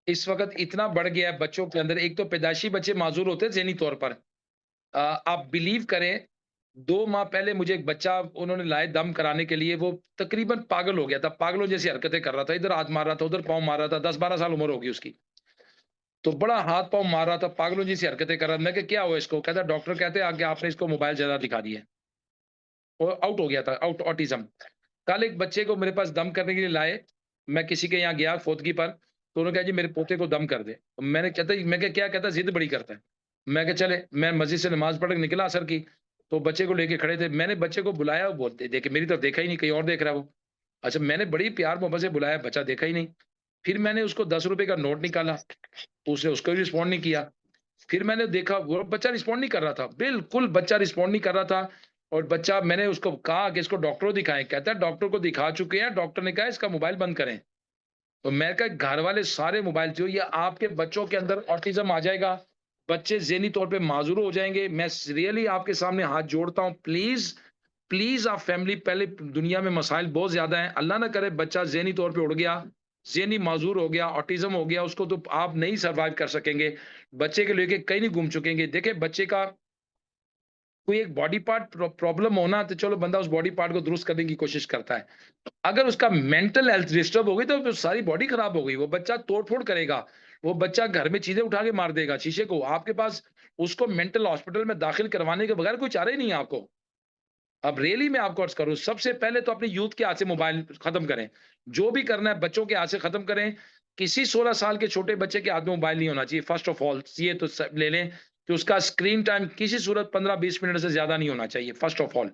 इस वक़्त इतना बढ़ गया है बच्चों के अंदर, एक तो पैदाइशी बच्चे माज़ूर होते हैं ज़हनी तौर पर। आप बिलीव करें, 2 माह पहले मुझे एक बच्चा उन्होंने लाए दम कराने के लिए, वो तकरीबन पागल हो गया था, पागलों जैसी हरकतें कर रहा था, इधर हाथ मार रहा था, उधर पाँव मार रहा था, 10-12 साल उम्र होगी उसकी। तो बड़ा हाथ-पाँव मार रहा था, पागलों जैसी हरकतें कर रहा था। मैं कहा, "क्या हुआ इसको?" कहता, "डॉक्टर कहते हैं आगे आपने इसको मोबाइल ज़्यादा दिखा दिया है।" वो आउट हो गया था, आउट ऑटिज़्म। कल एक बच्चे को मेरे पास दम करने के लिए लाए, मैं किसी के यहाँ गया फ़ोतगी पर, तो उन्होंने कहा, "जी मेरे पोते को दम कर दे।" मैं कहा, "क्या?" कहता, "ज़िद बड़ी करता है।" मैं कहा, "चले।" मैं मस्जिद से नमाज़ पढ़ के निकला असर की, तो बच्चे को लेके खड़े थे। मैंने बच्चे को बुलाया, वो बोलते देखे मेरी तरफ देखा ही नहीं, कहीं और देख रहा है वो। अच्छा, मैंने बड़ी प्यार-मोहब्बत से बुलाया, बच्चा देखा ही नहीं। फिर मैंने उसको ₹10 का नोट निकाला, उसने उसको भी रिस्पॉन्ड नहीं किया। फिर मैंने देखा वो बच्चा रिस्पॉन्ड नहीं कर रहा था, बिल्कुल बच्चा रिस्पॉन्ड नहीं कर रहा था और बच्चा मैंने उसको कहा कि इसको डॉक्टर को दिखाएँ, कहता है डॉक्टर को दिखा चुके हैं, डॉक्टर ने कहा इसका मोबाइल बंद करें। तो मैं कहा घर वाले सारे मोबाइल जो ये आपके बच्चों के अंदर ऑटिज़्म आ जाएगा, बच्चे ज़हनी तौर पे माज़ूर हो जाएँगे। मैं स रियली आपके सामने हाथ जोड़ता हूँ, प्लीज़, प्लीज़ आप फैमिली पहले दुनिया में मसाइल बहुत ज़्यादा हैं, अल्लाह ना करे बच्चा ज़हनी तौर पे उड़ गया, ज़हनी माज़ूर हो गया, ऑटिज़्म हो गया, उसको तो आप नहीं सर्वाइव कर सकेंगे। बच्चे को लेके कहीं नहीं घूम चुकेंगे। देखिए बच्चे का कोई एक बॉडी पार्ट प्रॉब्लम होना तो चलो बंदा उस बॉडी पार्ट को दुरुस्त करने की कोशिश करता है। अगर उसका मेंटल हेल्थ डिस्टर्ब हो गई तो सारी बॉडी खराब हो गई। वो बच्चा तोड़-फोड़ करेगा। वो बच्चा घर में चीज़ें उठा के मार देगा शीशे को। आपके पास उसको मेंटल हॉस्पिटल में दाखिल करवाने के बगैर कोई चारा ही नहीं है आपको। अब रियली मैं आपको अर्ज़ करूँ, सबसे पहले तो अपने यूथ के हाथ से मोबाइल खत्म करें। जो भी करना है बच्चों के हाथ से खत्म करें। किसी 16 साल के छोटे बच्चे के हाथ में मोबाइल नहीं होना चाहिए फर्स्ट ऑफ ऑल। ये तो स ले लें कि उसका स्क्रीन टाइम किसी सूरत 15-20 मिनट से ज़्यादा नहीं होना चाहिए फर्स्ट ऑफ ऑल।